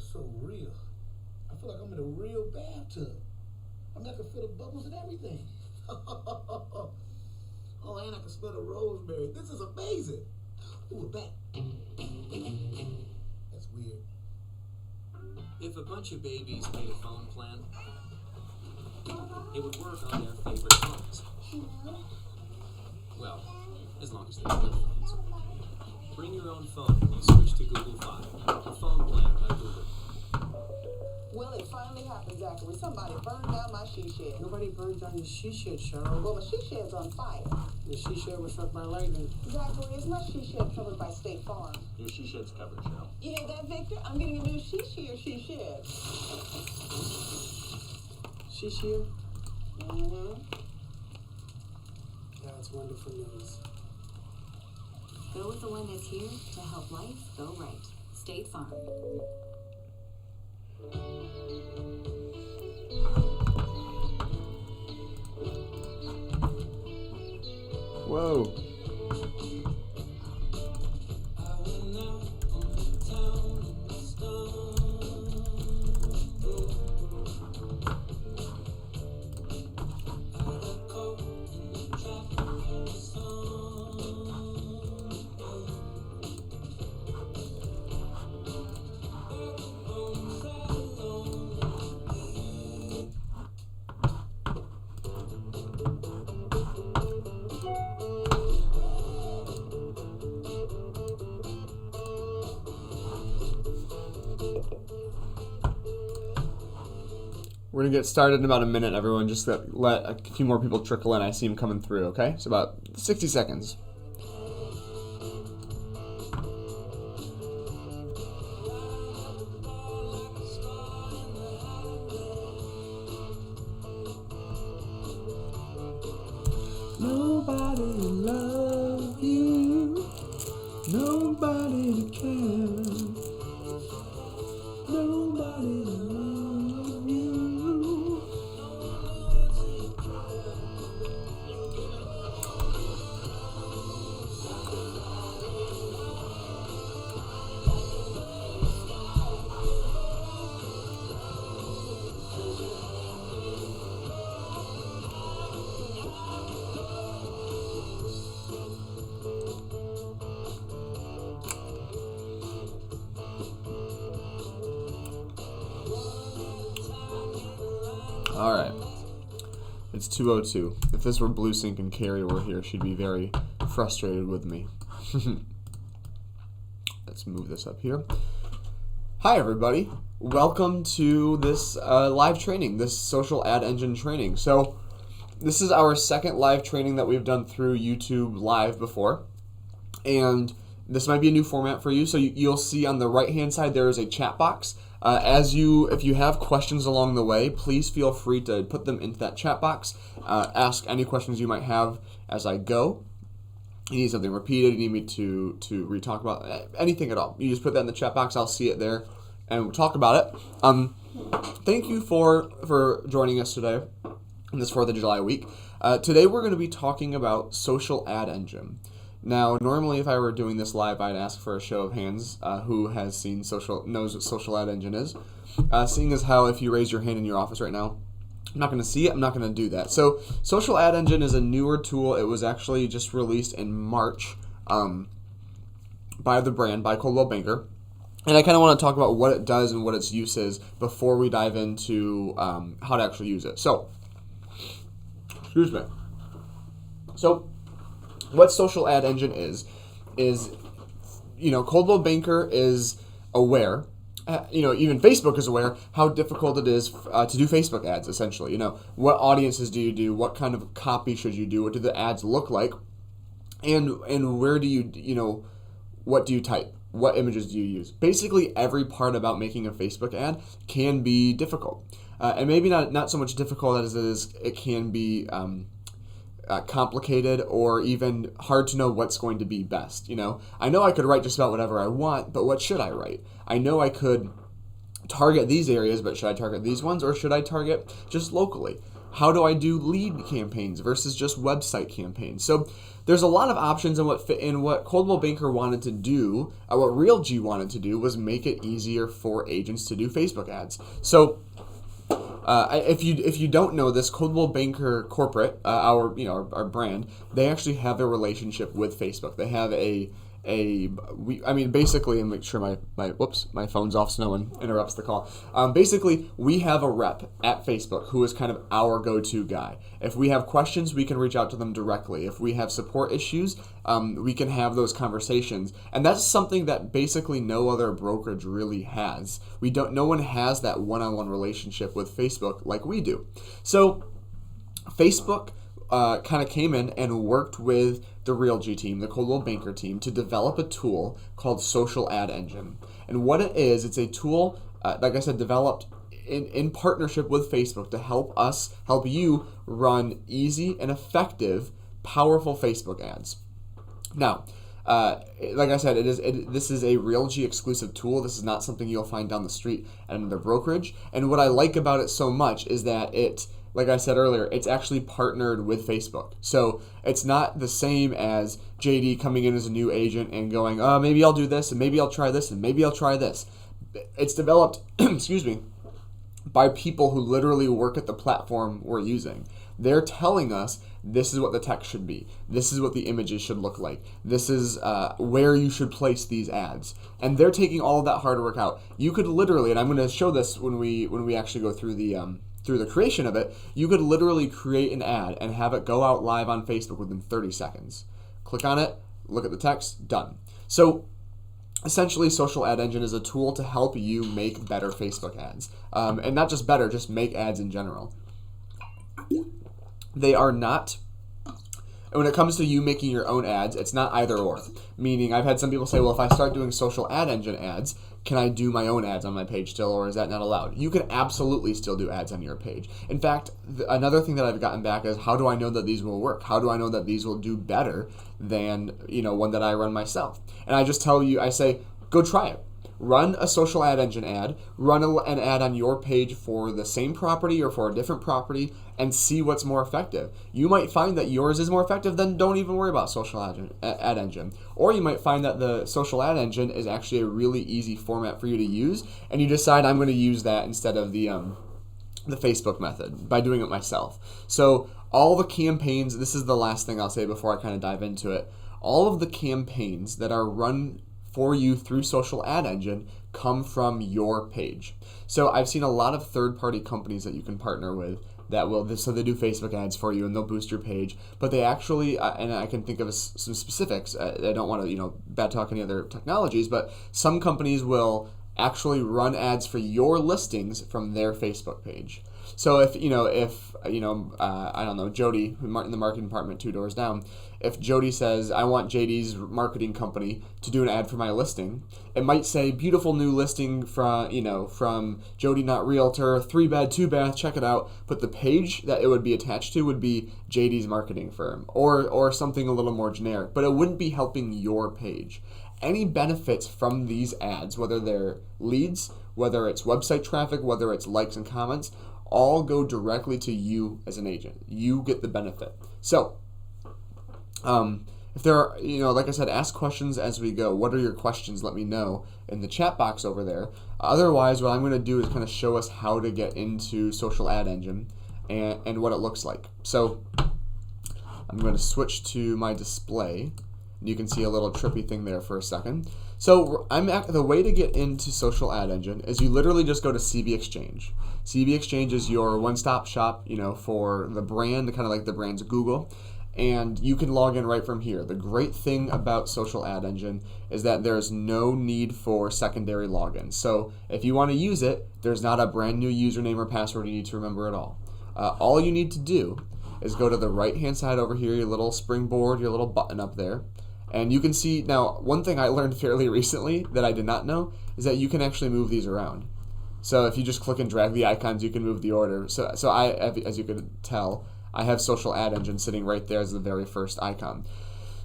is so real. I feel like I'm in a real bathtub. I mean, I can feel the bubbles and everything. Oh, and I can smell the rosemary. This is amazing. Ooh, a bat. That's weird. If a bunch of babies made a phone plan, it would work on their favorite phones. Well, as long as they're good phones. Bring your own phone when you switch to Google Fi, the phone plan by Google. Well, it finally happened, Zachary. Somebody burned down my she shed. Nobody burned down your she shed, Cheryl. Well, my she shed's on fire. The she shed was struck by lightning. Zachary, is my she shed covered by State Farm? Your she shed's covered, Cheryl. You hear that, Victor? I'm getting a new she shed. She shed? Mm-hmm. That's wonderful news. Go with the one that's here to help life go right. State Farm. Whoa. We're going to get started in about a minute, everyone. Just let a few more people trickle in. I see them coming through, okay? So about 60 seconds. Nobody to love you. Nobody to care. Nobody to love you. All right. It's 2:02. If this were Blue Sync and Carrie were here, she'd be very frustrated with me. Let's move this up here. Hi, everybody. Welcome to this live training, this social ad engine training. So this is our second live training that we've done through YouTube Live before. And this might be a new format for you. So you'll see on the right-hand side there is a chat box. If you have questions along the way, please feel free to put them into that chat box. Ask any questions you might have as I go. You need something repeated, you need me to re-talk about anything at all. You just put that in the chat box, I'll see it there, and we'll talk about it. Thank you for joining us today on this 4th of July week. Today we're going to be talking about social ad engine. Now, normally if I were doing this live, I'd ask for a show of hands who has knows what social ad engine is. Seeing as how if you raise your hand in your office right now, I'm not going to see it, I'm not going to do that. So, social ad engine is a newer tool. It was actually just released in March by Coldwell Banker. And I kind of want to talk about what it does and what its use is before we dive into how to actually use it. So, excuse me. So, what social ad engine is Coldwell Banker is aware, even Facebook is aware how difficult it is to do Facebook ads, essentially. What audiences do you do? What kind of copy should you do? What do the ads look like? And where do you, what do you type? What images do you use? Basically, every part about making a Facebook ad can be difficult. And maybe not so much difficult as it can be complicated or even hard to know what's going to be best. I know I could write just about whatever I want, but what should I write? I know I could target these areas, but should I target these ones or should I target just locally? How do I do lead campaigns versus just website campaigns? So there's a lot of options in what Coldwell Banker wanted to do, what RealG wanted to do was make it easier for agents to do Facebook ads. So if you don't know this, Coldwell Banker Corporate, our brand, they actually have a relationship with Facebook. They have basically, and make sure my phone's off so no one interrupts the call. Basically, we have a rep at Facebook who is kind of our go-to guy. If we have questions, we can reach out to them directly. If we have support issues, we can have those conversations. And that's something that basically no other brokerage really has. No one has that one-on-one relationship with Facebook like we do. So Facebook kind of came in and worked with the RealG team, the Coldwell Banker team, to develop a tool called Social Ad Engine. And what it is, it's a tool, like I said, developed in partnership with Facebook to help you run easy and effective, powerful Facebook ads. Now, like I said, this is a RealG exclusive tool. This is not something you'll find down the street at another brokerage. And what I like about it so much is that like I said earlier, it's actually partnered with Facebook. So it's not the same as JD coming in as a new agent and going, maybe I'll do this, and maybe I'll try this, and maybe I'll try this. It's developed, excuse me, by people who literally work at the platform we're using. They're telling us this is what the text should be. This is what the images should look like. This is where you should place these ads. And they're taking all of that hard work out. You could literally, and I'm going to show this when we actually go through the creation of it, you could literally create an ad and have it go out live on Facebook within 30 seconds. Click on it, look at the text, done. So essentially, Social Ad Engine is a tool to help you make better Facebook ads. And not just better, just make ads in general. They are not, and when it comes to you making your own ads, it's not either or. Meaning, I've had some people say, well, if I start doing Social Ad Engine ads, can I do my own ads on my page still, or is that not allowed? You can absolutely still do ads on your page. In fact, another thing that I've gotten back is, how do I know that these will work? How do I know that these will do better than one that I run myself? And I just tell you, I say, go try it. Run a Social Ad Engine ad, run an ad on your page for the same property or for a different property, and see what's more effective. You might find that yours is more effective, then don't even worry about Social Ad Engine. Or you might find that the Social Ad Engine is actually a really easy format for you to use, and you decide, I'm going to use that instead of the Facebook method by doing it myself. So all the campaigns, this is the last thing I'll say before I kind of dive into it, all of the campaigns that are run for you through Social Ad Engine come from your page. So I've seen a lot of third-party companies that you can partner with that so they do Facebook ads for you and they'll boost your page, but they actually, and I can think of some specifics, I don't want to bad talk any other technologies, but some companies will actually run ads for your listings from their Facebook page. So if I don't know, Jody in the marketing department 2 doors down, if Jody says, I want JD's marketing company to do an ad for my listing, it might say, beautiful new listing from Jody Not Realtor, 3-bed, 2-bath, check it out. But the page that it would be attached to would be JD's marketing firm or something a little more generic, but it wouldn't be helping your page. Any benefits from these ads, whether they're leads, whether it's website traffic, whether it's likes and comments, all go directly to you as an agent. You get the benefit. So, if there are, like I said, ask questions as we go. What are your questions? Let me know in the chat box over there. Otherwise, what I'm going to do is kind of show us how to get into Social Ad Engine and what it looks like. So, I'm going to switch to my display. You can see a little trippy thing there for a second. So the way to get into Social Ad Engine is you literally just go to CB Exchange. CB Exchange is your one-stop shop, for the brand, kind of like the brand's Google, and you can log in right from here. The great thing about Social Ad Engine is that there's no need for secondary login. So if you want to use it, there's not a brand new username or password you need to remember at all. All you need to do is go to the right-hand side over here, your little springboard, your little button up there. And you can see, now, one thing I learned fairly recently that I did not know is that you can actually move these around. So if you just click and drag the icons, you can move the order. So I, as you could tell, I have Social Ad Engine sitting right there as the very first icon.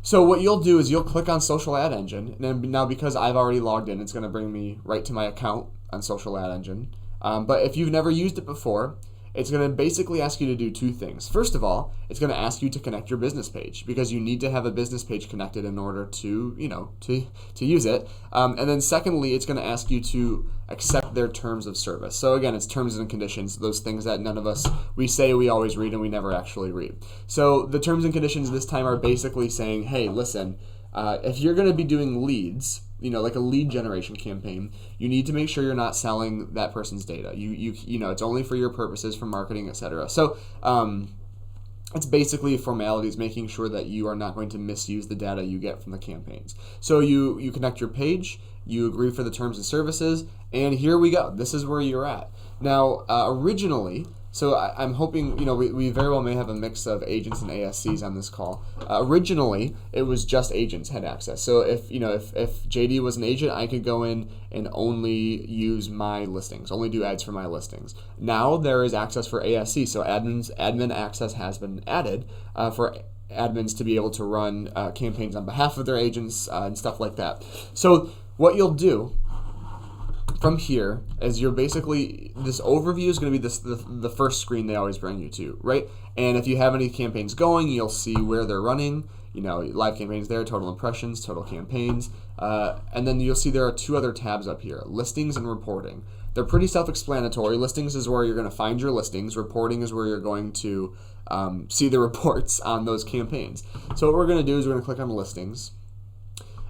So what you'll do is you'll click on Social Ad Engine. And now because I've already logged in, it's going to bring me right to my account on Social Ad Engine. But if you've never used it before, it's going to basically ask you to do two things. First of all, it's going to ask you to connect your business page because you need to have a business page connected in order to, to use it. And then secondly, it's going to ask you to accept their terms of service. So again, it's terms and conditions, those things that none of us, we say we always read and we never actually read. So the terms and conditions this time are basically saying, hey, listen, if you're going to be doing leads, like a lead generation campaign, you need to make sure you're not selling that person's data. It's only for your purposes, for marketing, etc. So it's basically formalities, making sure that you are not going to misuse the data you get from the campaigns. So you connect your page, you agree for the terms and services, and here we go. This is where you're at. Now, originally, so I'm hoping, we very well may have a mix of agents and ASCs on this call. Originally, it was just agents had access. So if JD was an agent, I could go in and only use my listings, only do ads for my listings. Now there is access for ASC, so admin access has been added for admins to be able to run campaigns on behalf of their agents and stuff like that. So what you'll do from here is you're basically, this overview is going to be the first screen they always bring you to, right? And if you have any campaigns going, you'll see where they're running, live campaigns there, total impressions, total campaigns, and then you'll see there are two other tabs up here, listings and reporting. They're pretty self-explanatory. Listings is where you're going to find your listings. Reporting is where you're going to see the reports on those campaigns. So what we're going to do is we're going to click on listings.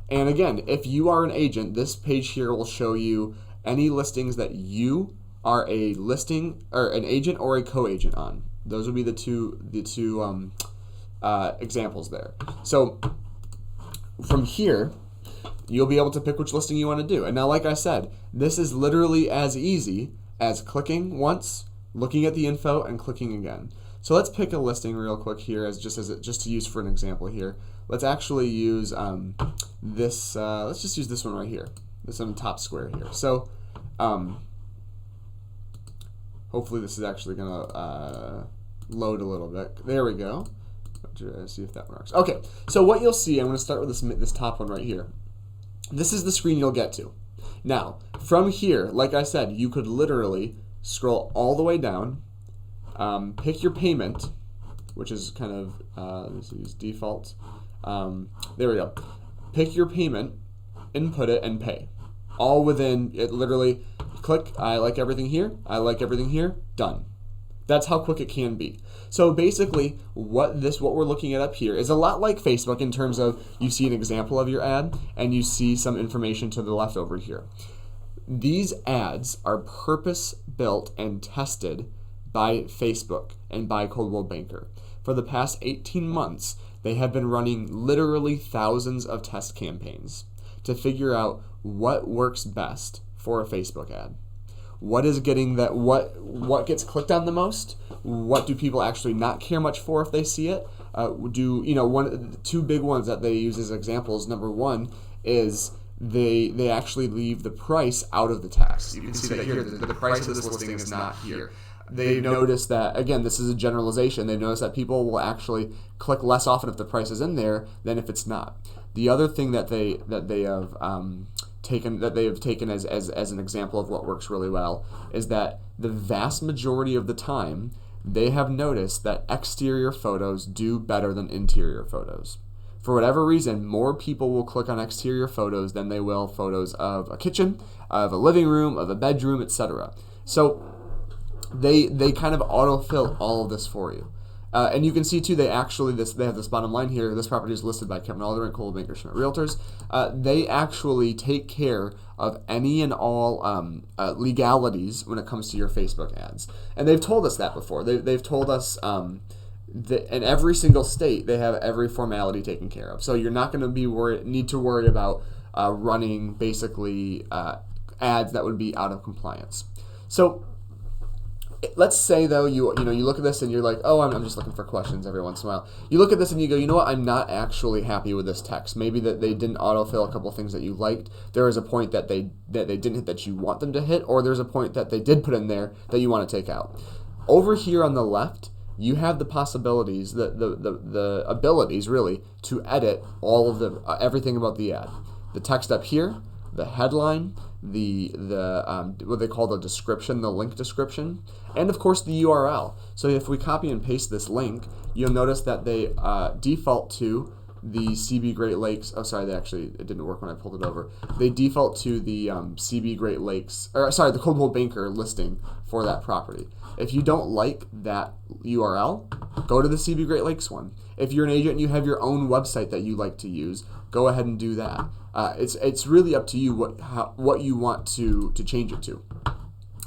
And again, if you are an agent, this page here will show you any listings that you are a listing or an agent or a co-agent on. Those would be the two examples there. So from here, you'll be able to pick which listing you want to do. And now, like I said, this is literally as easy as clicking once, looking at the info, and clicking again. So let's pick a listing real quick here just to use for an example here. Let's actually use this. Let's just use this one right here. This on the top square here. So hopefully this is actually gonna load a little bit. There we go. Let's see if that works. Okay. So what you'll see, I'm going to start with this top one right here. This is the screen you'll get to. Now, from here, like I said, you could literally scroll all the way down, pick your payment, which is kind of, let's use default. There we go. Pick your payment, input it, and pay. All within it. Literally, click, I like everything here, I like everything here, done. That's how quick it can be. So basically, what we're looking at up here is a lot like Facebook in terms of you see an example of your ad and you see some information to the left over here. These ads are purpose-built and tested by Facebook and by Coldwell Banker. For the past 18 months, they have been running literally thousands of test campaigns to figure out what works best for a Facebook ad. What is getting that? What gets clicked on the most? What do people actually not care much for if they see it? Two big ones that they use as examples. Number one is they actually leave the price out of the text. You can see that here. The price of this listing is not here. They've noticed that, again, this is a generalization. They've noticed that people will actually click less often if the price is in there than if it's not. The other thing that they have taken as an example of what works really well is that the vast majority of the time they have noticed that exterior photos do better than interior photos. For whatever reason, more people will click on exterior photos than they will photos of a kitchen, of a living room, of a bedroom, etc. So they kind of autofill all of this for you. And you can see too, they have this bottom line here. This property is listed by Kevin Alder and Coldwell Banker Schmidt Realtors. They actually take care of any and all legalities when it comes to your Facebook ads. And they've told us that before. They've told us that in every single state, they have every formality taken care of. So you're not going to need to worry about running basically ads that would be out of compliance. So let's say though you look at this and you're like, oh, I'm just looking for questions every once in a while. You look at this and you go, you know what, I'm not actually happy with this text. Maybe that they didn't autofill a couple of things that you liked. There is a point that they didn't hit that you want them to hit, or there's a point that they did put in there that you want to take out. Over here on the left, you have the possibilities, the abilities really to edit all of everything about the ad. The text up here, the headline, the what they call the description, the link description, and of course the URL. So if we copy and paste this link, you'll notice that they default to the CB Great Lakes. Oh, sorry, it didn't work when I pulled it over. They default to the CB Great Lakes, or sorry, the Coldwell Banker listing for that property. If you don't like that URL, go to the CB Great Lakes one. If you're an agent and you have your own website that you like to use, go ahead and do that. It's really up to you what you want to change it to.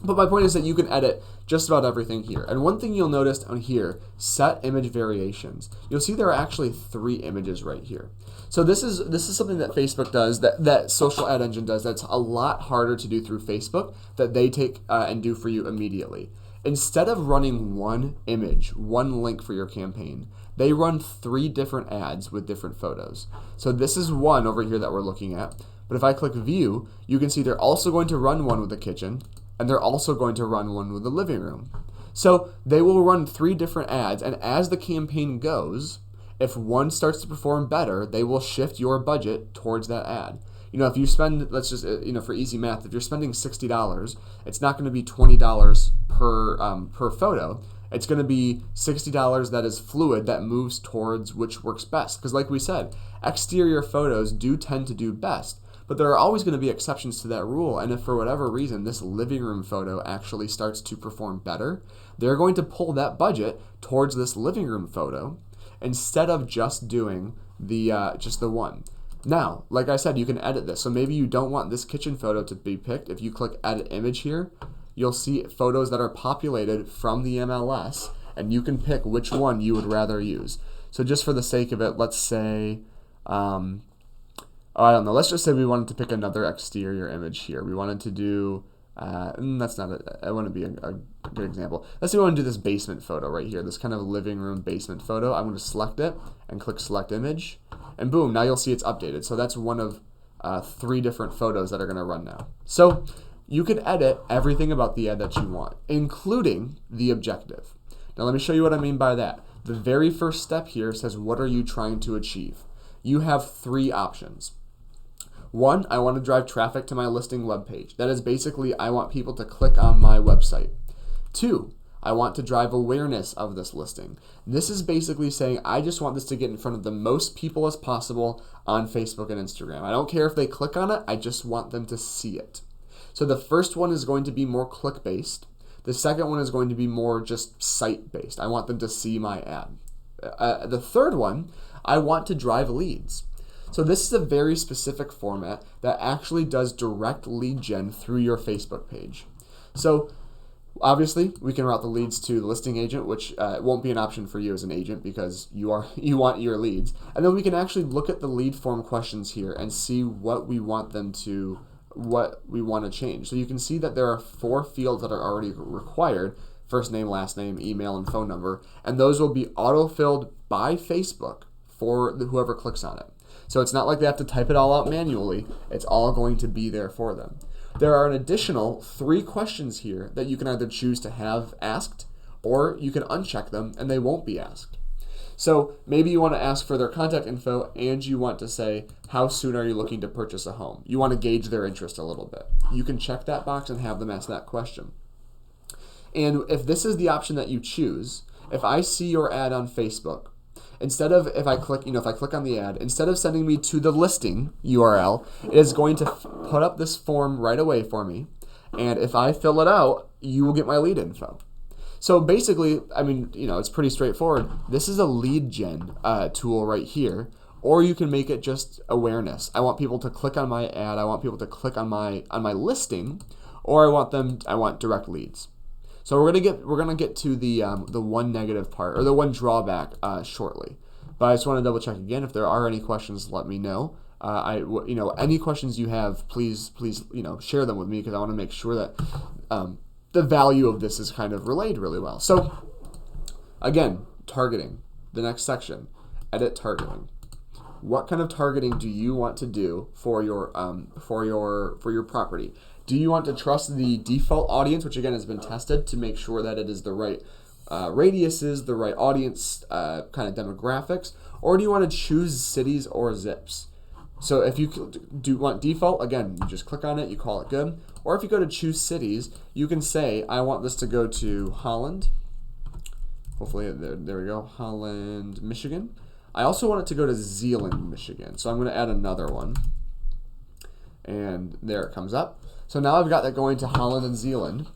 But my point is that you can edit just about everything here. And one thing you'll notice on here, set image variations. You'll see there are actually 3 images right here. So this is something that Facebook does, that Social Ad Engine does, that's a lot harder to do through Facebook, that they take and do for you immediately. Instead of running one image, one link for your campaign, they run 3 different ads with different photos. So this is one over here that we're looking at. But if I click view, you can see they're also going to run one with the kitchen, and they're also going to run one with the living room. So they will run 3 different ads, and as the campaign goes, if one starts to perform better, they will shift your budget towards that ad. You know, if you spend, let's just, for easy math, if you're spending $60, it's not going to be $20 per photo. It's going to be $60 that is fluid, that moves towards which works best. Because like we said, exterior photos do tend to do best. But there are always going to be exceptions to that rule, and if for whatever reason this living room photo actually starts to perform better, they're going to pull that budget towards this living room photo instead of just doing just the one. Now, like I said, you can edit this. So maybe you don't want this kitchen photo to be picked. If you click Edit Image here, you'll see photos that are populated from the MLS, and you can pick which one you would rather use. So just for the sake of it, let's say, I don't know. Let's just say we wanted to pick another exterior image here. We wanted to do, that's not it wouldn't be a good example. Let's say we want to do this basement photo right here, this kind of living room basement photo. I'm going to select it and click Select Image, and boom, now you'll see it's updated. So that's one of 3 different photos that are going to run now. So you can edit everything about the ad that you want, including the objective. Now let me show you what I mean by that. The very first step here says, what are you trying to achieve? You have 3 options. 1, I want to drive traffic to my listing webpage. That is basically, I want people to click on my website. 2, I want to drive awareness of this listing. This is basically saying, I just want this to get in front of the most people as possible on Facebook and Instagram. I don't care if they click on it, I just want them to see it. So the first one is going to be more click-based. The second one is going to be more just site-based. I want them to see my ad. The third one, I want to drive leads. So this is a very specific format that actually does direct lead gen through your Facebook page. So obviously we can route the leads to the listing agent, which won't be an option for you as an agent because you want your leads. And then we can actually look at the lead form questions here and see what we want to change. So you can see that there are 4 fields that are already required: first name, last name, email, and phone number, and those will be auto-filled by Facebook for whoever clicks on it. So it's not like they have to type it all out manually. It's all going to be there for them. There are an additional 3 questions here that you can either choose to have asked, or you can uncheck them and they won't be asked. So maybe you want to ask for their contact info, and you want to say, how soon are you looking to purchase a home? You want to gauge their interest a little bit. You can check that box and have them ask that question. And if this is the option that you choose, if I see your ad on Facebook, instead of, if I click on the ad, instead of sending me to the listing URL, it is going to put up this form right away for me. And if I fill it out, you will get my lead info. So basically, I mean, it's pretty straightforward. This is a lead gen tool right here, or you can make it just awareness. I want people to click on my ad. I want people to click on my listing, or I want direct leads. So we're gonna get to the one negative part, or the one drawback shortly. But I just want to double check again. If there are any questions, let me know. Any questions you have, please share them with me, because I want to make sure that the value of this is kind of relayed really well. So again, targeting. The next section, edit targeting. What kind of targeting do you want to do for your property? Do you want to trust the default audience, which again has been tested to make sure that it is the right radiuses, the right audience kind of demographics, or do you want to choose cities or zips? So if you do want default, again, you just click on it, you call it good. Or if you go to choose cities, you can say, I want this to go to Holland. Hopefully, there we go, Holland, Michigan. I also want it to go to Zeeland, Michigan. So I'm going to add another one. And there it comes up. So now I've got that going to Holland and Zeeland.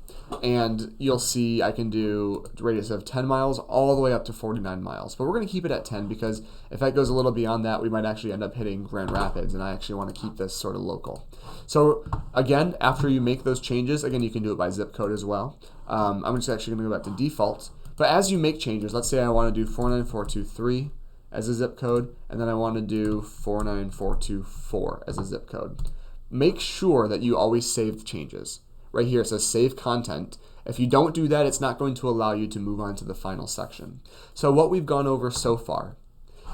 And you'll see I can do a radius of 10 miles all the way up to 49 miles. But we're going to keep it at 10 because if that goes a little beyond that, we might actually end up hitting Grand Rapids. And I actually want to keep this sort of local. So again, after you make those changes, again, you can do it by zip code as well. I'm just actually going to go back to default. But as you make changes, let's say I want to do 49423 as a zip code, and then I want to do 49424 as a zip code. Make sure that you always save the changes. Right here it says save content. If you don't do that, it's not going to allow you to move on to the final section. So what we've gone over so far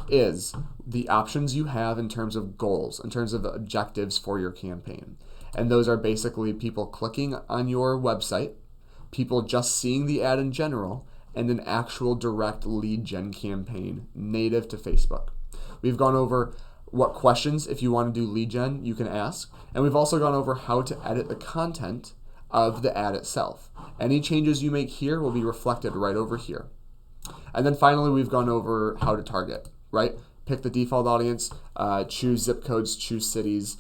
is the options you have in terms of goals, in terms of objectives for your campaign. And those are basically people clicking on your website, people just seeing the ad in general, and an actual direct lead gen campaign native to Facebook. We've gone over what questions, if you want to do lead gen, you can ask. And we've also gone over how to edit the content of the ad itself. Any changes you make here will be reflected right over here. And then finally, we've gone over how to target, right? Pick the default audience, choose zip codes, choose cities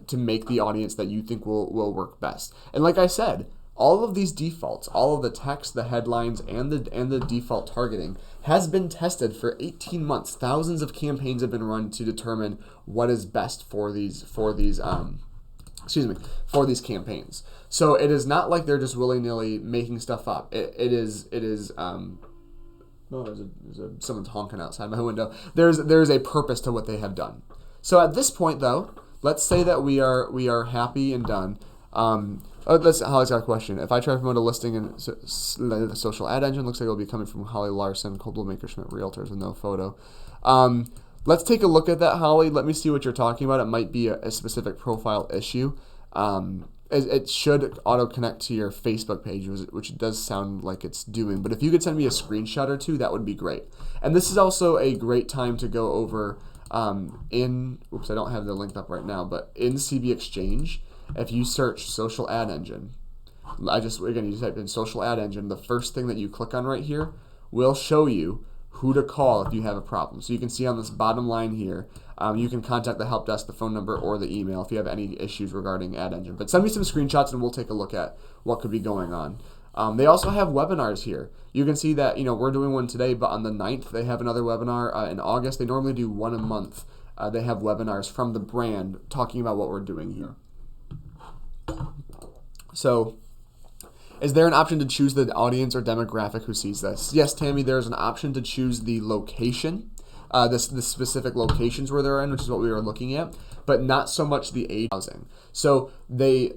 to make the audience that you think will work best. And like I said, all of these defaults, all of the text, the headlines, and the default targeting has been tested for 18 months. Thousands of campaigns have been run to determine what is best for these campaigns. So it is not like they're just willy-nilly making stuff up. Someone's honking outside my window. There's a purpose to what they have done. So at this point, though, let's say that we are happy and done. Holly's got a question. If I try to promote a listing in the social ad engine, looks like it'll be coming from Holly Larson, Coldwell Maker Schmidt Realtors with no photo. Let's take a look at that, Holly. Let me see what you're talking about. It might be a specific profile issue. It should auto-connect to your Facebook page, which it does sound like it's doing. But if you could send me a screenshot or two, that would be great. And this is also a great time to go over I don't have the link up right now, but in CB Exchange, if you search social ad engine, you just type in social ad engine, the first thing that you click on right here will show you who to call if you have a problem. So you can see on this bottom line here, you can contact the help desk, the phone number, or the email if you have any issues regarding ad engine. But send me some screenshots and we'll take a look at what could be going on. They also have webinars here. You can see that we're doing one today, but on the 9th they have another webinar in August. They normally do one a month. They have webinars from the brand talking about what we're doing here. So, is there an option to choose the audience or demographic who sees this? Yes, Tammy, there's an option to choose the location, the specific locations where they're in, which is what we were looking at, but not so much the age housing. So they've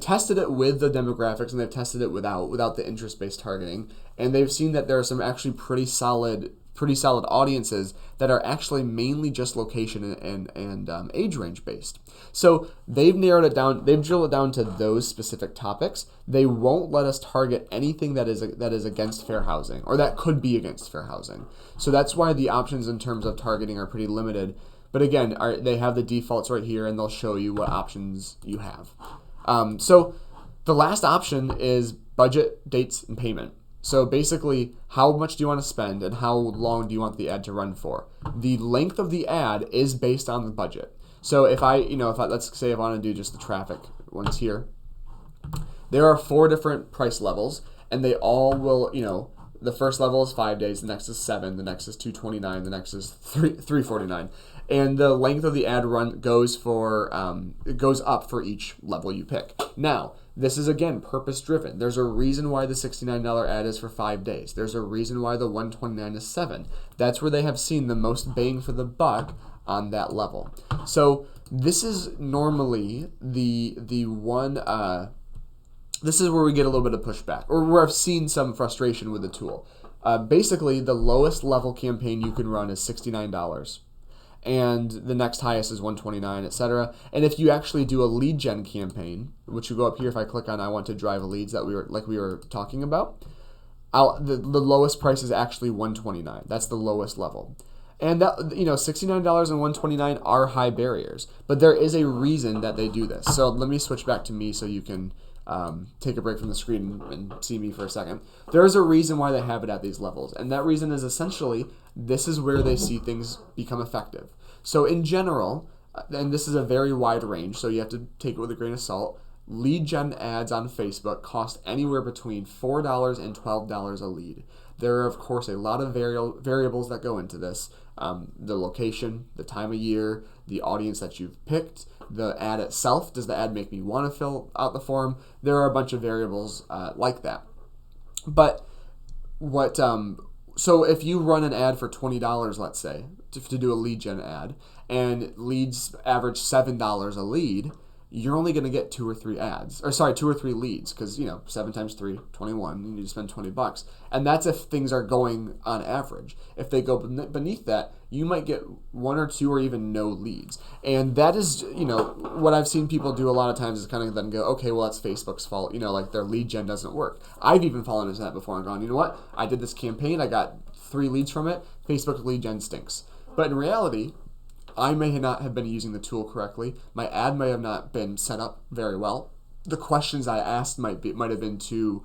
tested it with the demographics and they've tested it without the interest-based targeting, and they've seen that there are some actually pretty solid audiences that are actually mainly just location and age range based. So they've narrowed it down. They've drilled it down to those specific topics. They won't let us target anything that is against fair housing or that could be against fair housing. So that's why the options in terms of targeting are pretty limited. But again, they have the defaults right here, and they'll show you what options you have. So the last option is budget, dates, and payment. So basically, how much do you want to spend and how long do you want the ad to run for? The length of the ad is based on the budget. So if let's say I want to do just the traffic ones here, there are 4 different price levels, and they all will, the first level is 5 days, the next is 7, the next is $229, the next is $349, and the length of the ad run goes up for each level you pick. Now, this is, again, purpose-driven. There's a reason why the $69 ad is for 5 days. There's a reason why the $129 is 7. That's where they have seen the most bang for the buck on that level. So this is normally the one. This is where we get a little bit of pushback, or where I've seen some frustration with the tool. Basically, the lowest level campaign you can run is $69. And the next highest is $129, etc. And if you actually do a lead gen campaign, which you go up here, if I click on I want to drive leads that we were talking about, the lowest price is actually $129. That's the lowest level. And that, $69 and $129 are high barriers, but there is a reason that they do this. So let me switch back to me so you can take a break from the screen and see me for a second. There is a reason why they have it at these levels, and that reason is essentially this is where they see things become effective. So in general, and this is a very wide range, so you have to take it with a grain of salt, lead gen ads on Facebook cost anywhere between $4 and $12 a lead. There are, of course, a lot of variables that go into this. The location, the time of year, the audience that you've picked, the ad itself. Does the ad make me want to fill out the form? There are a bunch of variables like that. But so if you run an ad for $20, let's say, to do a lead gen ad, and leads average $7 a lead, you're only going to get 2 or 3 leads, because 7 times 3, 21. You need to spend $20, and that's if things are going on average. If they go beneath that, you might get 1 or 2 or even no leads, and that is what I've seen people do a lot of times is kind of then go, okay, well, that's Facebook's fault. Like their lead gen doesn't work. I've even fallen into that before and gone, you know what? I did this campaign, I got 3 leads from it. Facebook lead gen stinks. But in reality, I may not have been using the tool correctly. My ad may have not been set up very well. The questions I asked might have been too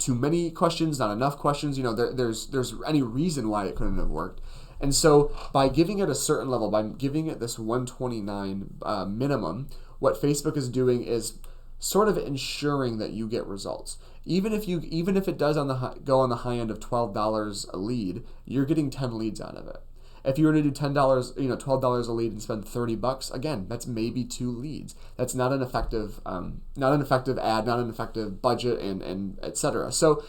many questions, not enough questions. There's any reason why it couldn't have worked. And so by giving it a certain level, by giving it this 129 minimum, what Facebook is doing is sort of ensuring that you get results. Even if it does go on the high end of $12 a lead, you're getting 10 leads out of it. If you were to do $12 a lead and spend $30, again, that's maybe 2 leads. That's not an effective ad, not an effective budget, and etc. So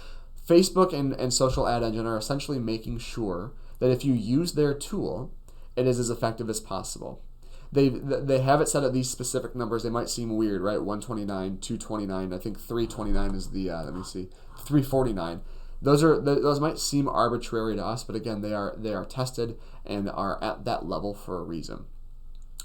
Facebook and Social Ad Engine are essentially making sure that if you use their tool, it is as effective as possible. They have it set at these specific numbers. They might seem weird, right? 129, 229. I think 329 is the 349. Those might seem arbitrary to us, but again, they are tested and are at that level for a reason.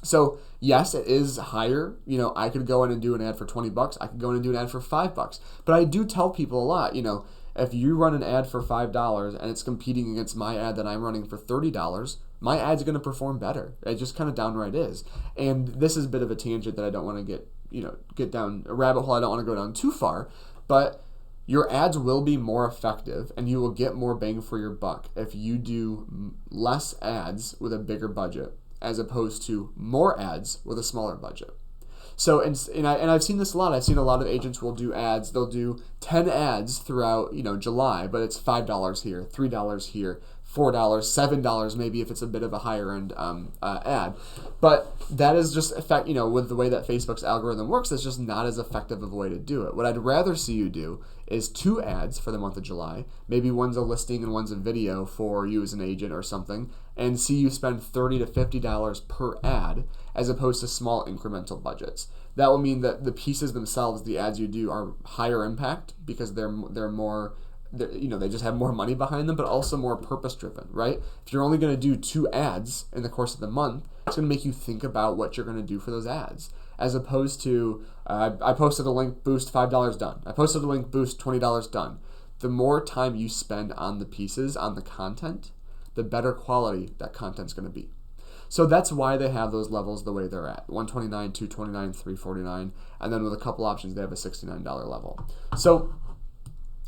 So yes, it is higher. I could go in and do an ad for $20. I could go in and do an ad for $5. But I do tell people a lot, if you run an ad for $5 and it's competing against my ad that I'm running for $30, my ad's going to perform better. It just kind of downright is. And this is a bit of a tangent that I don't want to get down a rabbit hole. I don't want to go down too far, but your ads will be more effective and you will get more bang for your buck if you do less ads with a bigger budget as opposed to more ads with a smaller budget. So, and I've seen this a lot. I've seen a lot of agents will do ads. They'll do 10 ads throughout, July, but it's $5 here, $3 here, $4, $7 maybe if it's a bit of a higher end ad. But that is just with the way that Facebook's algorithm works, it's just not as effective of a way to do it. What I'd rather see you do is 2 ads for the month of July. Maybe one's a listing and one's a video for you as an agent or something, and see you spend $30 to $50 per ad as opposed to small incremental budgets. That will mean that the pieces themselves, the ads you do, are higher impact because they're more, they just have more money behind them, but also more purpose driven, right? If you're only going to do 2 ads in the course of the month, it's going to make you think about what you're going to do for those ads, as opposed to I posted a link, boost $5 done. I posted a link, boost $20 done. The more time you spend on the pieces, on the content, the better quality that content's going to be. So that's why they have those levels the way they're at. 129, 229, 349, and then with a couple options, they have a $69 level. So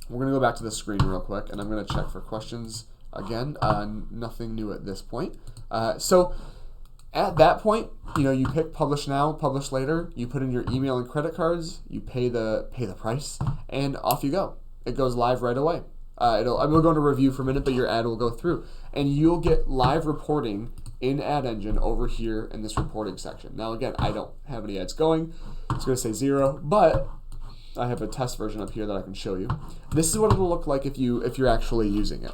we're going to go back to the screen real quick, and I'm going to check for questions again. Nothing new at this point. So at that point, you pick publish now, publish later. You put in your email and credit cards. You pay the price, and off you go. It goes live right away. I'm going to go into review for a minute, but your ad will go through, and you'll get live reporting in Ad Engine over here in this reporting section. Now again, I don't have any ads going. It's going to say 0, but I have a test version up here that I can show you. This is what it'll look like if you're actually using it.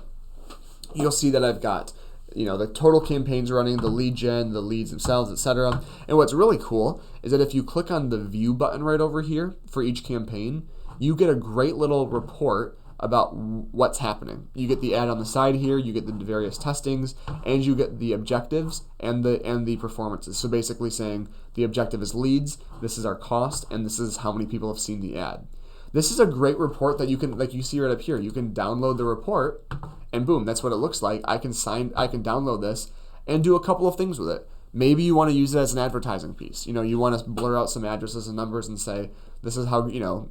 You'll see that I've got the total campaigns running, the lead gen, the leads themselves, etc. And what's really cool is that if you click on the view button right over here for each campaign, you get a great little report about what's happening. You get the ad on the side here, you get the various testings, and you get the objectives and the performances. So basically saying the objective is leads, this is our cost, and this is how many people have seen the ad. This is a great report that you can, like you see right up here, you can download the report, and boom, that's what it looks like. I can download this. and do a couple of things with it. Maybe you want to use it as an advertising piece. You want to blur out some addresses and numbers and say, this is how,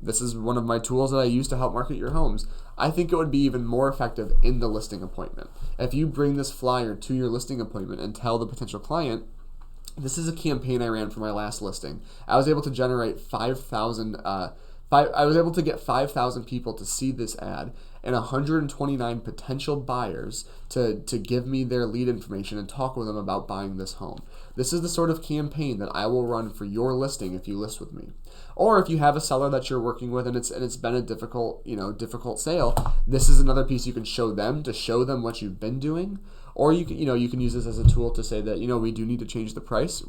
this is one of my tools that I use to help market your homes. I think it would be even more effective in the listing appointment. If you bring this flyer to your listing appointment and tell the potential client, this is a campaign I ran for my last listing. I was able to generate 5,000, I was able to get 5,000 people to see this ad and 129 potential buyers to give me their lead information and talk with them about buying this home. This is the sort of campaign that I will run for your listing if you list with me. Or if you have a seller that you're working with and it's been a difficult sale, this is another piece you can show them to show them what you've been doing. Or you can use this as a tool to say that, we do need to change the price.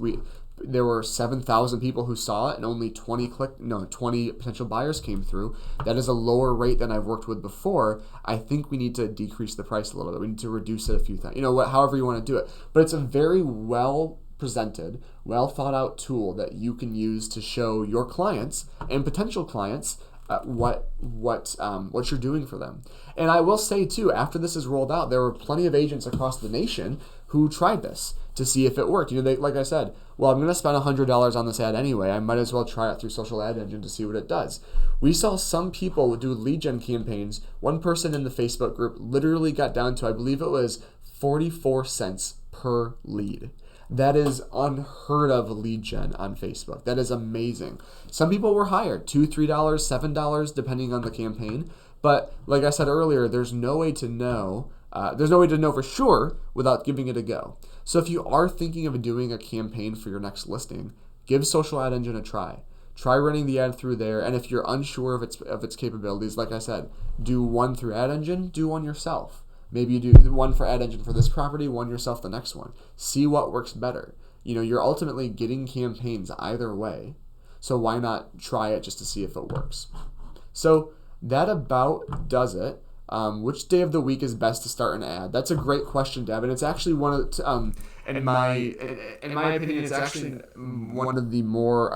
There were 7,000 people who saw it and only 20 potential buyers came through. That is a lower rate than I've worked with before. I think we need to decrease the price a little bit. We need to reduce it a few times. However you want to do it. But it's a very well presented, well thought out tool that you can use to show your clients and potential clients what you're doing for them. And I will say too, after this is rolled out, there were plenty of agents across the nation who tried this to see if it worked. They, like I said, well, I'm going to spend $100 on this ad anyway. I might as well try it through Social Ad Engine to see what it does. We saw some people do lead gen campaigns. One person in the Facebook group literally got down to, I believe it was 44 cents per lead. That is unheard of lead gen on Facebook. That is amazing. Some people were higher, $2, $3, $7, depending on the campaign. But like I said earlier, there's no way to know. There's no way to know for sure without giving it a go. So if you are thinking of doing a campaign for your next listing, give Social Ad Engine a try. Try running the ad through there. And if you're unsure of its capabilities, like I said, do one through Ad Engine, do one yourself. Maybe you do one for Ad Engine for this property, one yourself the next one. See what works better. You're ultimately getting campaigns either way. So why not try it just to see if it works? So that about does it. Which day of the week is best to start an ad? That's a great question, Deb, and it's actually one of the, in my opinion, it's actually one of the more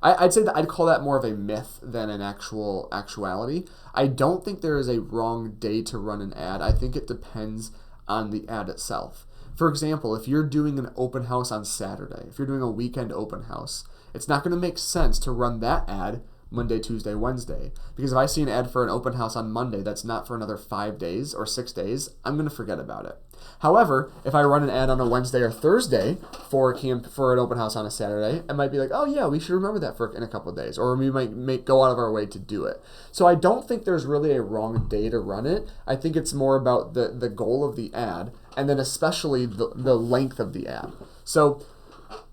I'd say that I'd call that more of a myth than an actuality. I don't think there is a wrong day to run an ad. I think it depends on the ad itself. For example, if you're doing an open house on Saturday, if you're doing a weekend open house, it's not going to make sense to run that ad Monday, Tuesday, Wednesday. Because if I see an ad for an open house on Monday that's not for another 5 days or 6 days, I'm going to forget about it. However, if I run an ad on a Wednesday or Thursday for an open house on a Saturday, I might be like, oh yeah, we should remember that in a couple of days, or we might go out of our way to do it. So I don't think there's really a wrong day to run it. I think it's more about the goal of the ad, and then especially the length of the ad. So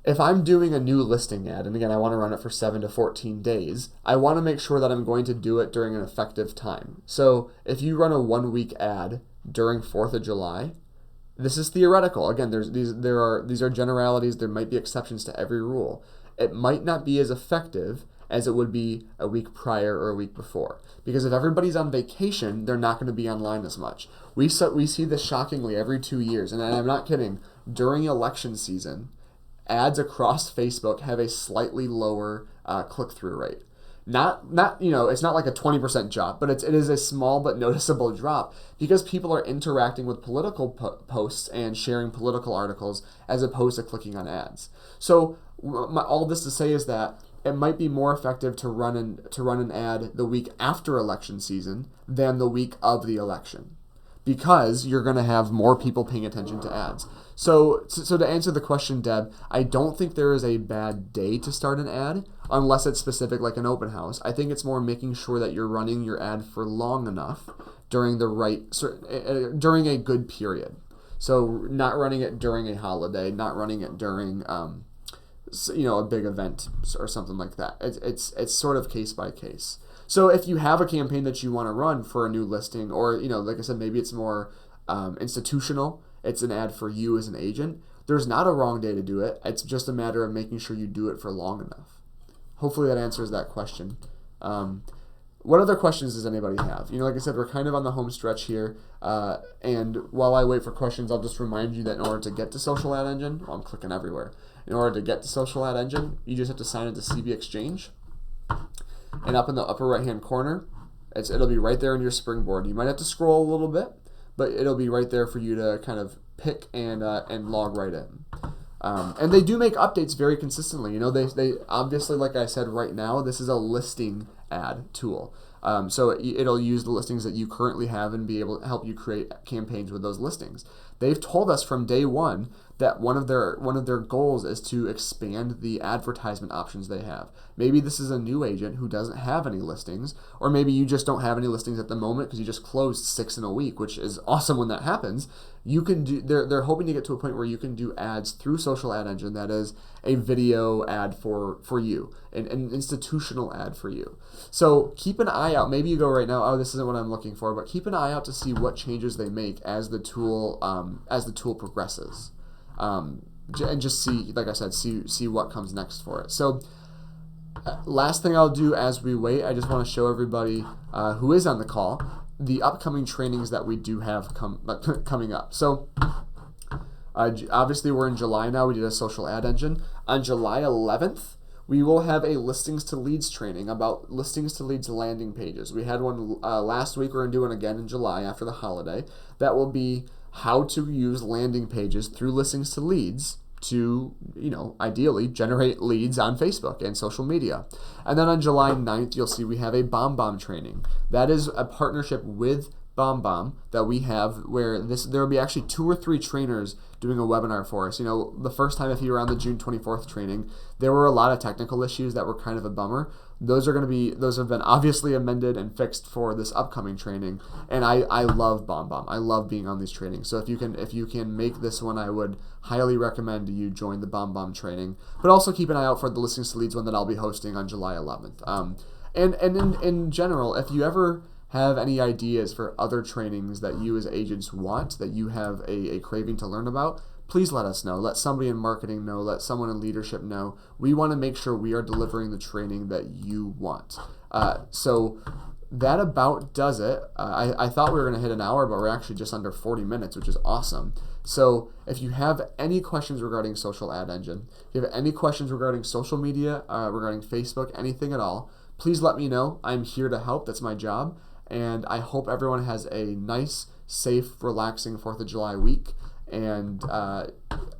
if I'm doing a new listing ad, and again, I want to run it for 7 to 14 days, I want to make sure that I'm going to do it during an effective time. So if you run a 1-week ad during 4th of July, this is theoretical. Again, these are generalities. There might be exceptions to every rule. It might not be as effective as it would be a week prior or a week before. Because if everybody's on vacation, they're not going to be online as much. We see this shockingly every 2 years, and I'm not kidding. During election season, ads across Facebook have a slightly lower click-through rate. Not it's not like a 20% drop, but it is a small but noticeable drop because people are interacting with political posts and sharing political articles as opposed to clicking on ads. So all this to say is that it might be more effective to run an ad the week after election season than the week of the election, because you're going to have more people paying attention to ads. So to answer the question, Deb, I don't think there is a bad day to start an ad unless it's specific like an open house. I think it's more making sure that you're running your ad for long enough during a good period. So not running it during a holiday, not running it during a big event or something like that. It's sort of case by case. So if you have a campaign that you want to run for a new listing, or like I said, maybe it's more institutional, it's an ad for you as an agent, there's not a wrong day to do it. It's just a matter of making sure you do it for long enough. Hopefully that answers that question. What other questions does anybody have? Like I said, we're kind of on the home stretch here. And while I wait for questions, I'll just remind you that in order to get to Social Ad Engine, I'm clicking everywhere. In order to get to Social Ad Engine, you just have to sign into CB Exchange. And up in the upper right-hand corner, it'll be right there in your springboard. You might have to scroll a little bit, but it'll be right there for you to kind of pick and log right in. And they do make updates very consistently. You know, they obviously, like I said, right now, this is a listing ad tool. So it'll use the listings that you currently have and be able to help you create campaigns with those listings. They've told us from day one that one of their goals is to expand the advertisement options they have. Maybe this is a new agent who doesn't have any listings, or maybe you just don't have any listings at the moment because you just closed 6 in a week, which is awesome when that happens. You can do. They're hoping to get to a point where you can do ads through Social Ad Engine that is a video ad for you, an institutional ad for you. So keep an eye out. Maybe you go right now, oh, this isn't what I'm looking for, but keep an eye out to see what changes they make as the tool progresses. And just see, like I said, see what comes next for it. So last thing I'll do as we wait, I just want to show everybody who is on the call the upcoming trainings that we do have coming up. So obviously we're in July now. We did a Social Ad Engine. On July 11th, we will have a listings to leads training about listings to leads landing pages. We had one last week. We're going to do one again in July after the holiday. That will be how to use landing pages through listings to leads to, ideally generate leads on Facebook and social media. And then on July 9th, you'll see we have a BombBomb training. That is a partnership with BombBomb that we have where there will be actually 2 or 3 trainers doing a webinar for us. The first time, if you were on the June 24th training, there were a lot of technical issues that were kind of a bummer. Those have been obviously amended and fixed for this upcoming training. And I love BombBomb. I love being on these trainings. So if you can make this one, I would highly recommend you join the BombBomb training. But also keep an eye out for the Listings to Leads one that I'll be hosting on July 11th. And in general, if you ever have any ideas for other trainings that you as agents want, that you have a craving to learn about, please let us know. Let somebody in marketing know. Let someone in leadership know. We want to make sure we are delivering the training that you want. So that about does it. I thought we were going to hit an hour, but we're actually just under 40 minutes, which is awesome. So if you have any questions regarding Social Ad Engine, if you have any questions regarding social media, regarding Facebook, anything at all, please let me know. I'm here to help. That's my job. And I hope everyone has a nice, safe, relaxing 4th of July week. And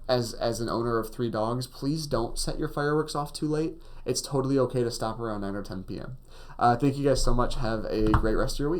as an owner of 3 dogs, please don't set your fireworks off too late. It's totally okay to stop around 9 or 10 p.m. Thank you guys so much. Have a great rest of your week.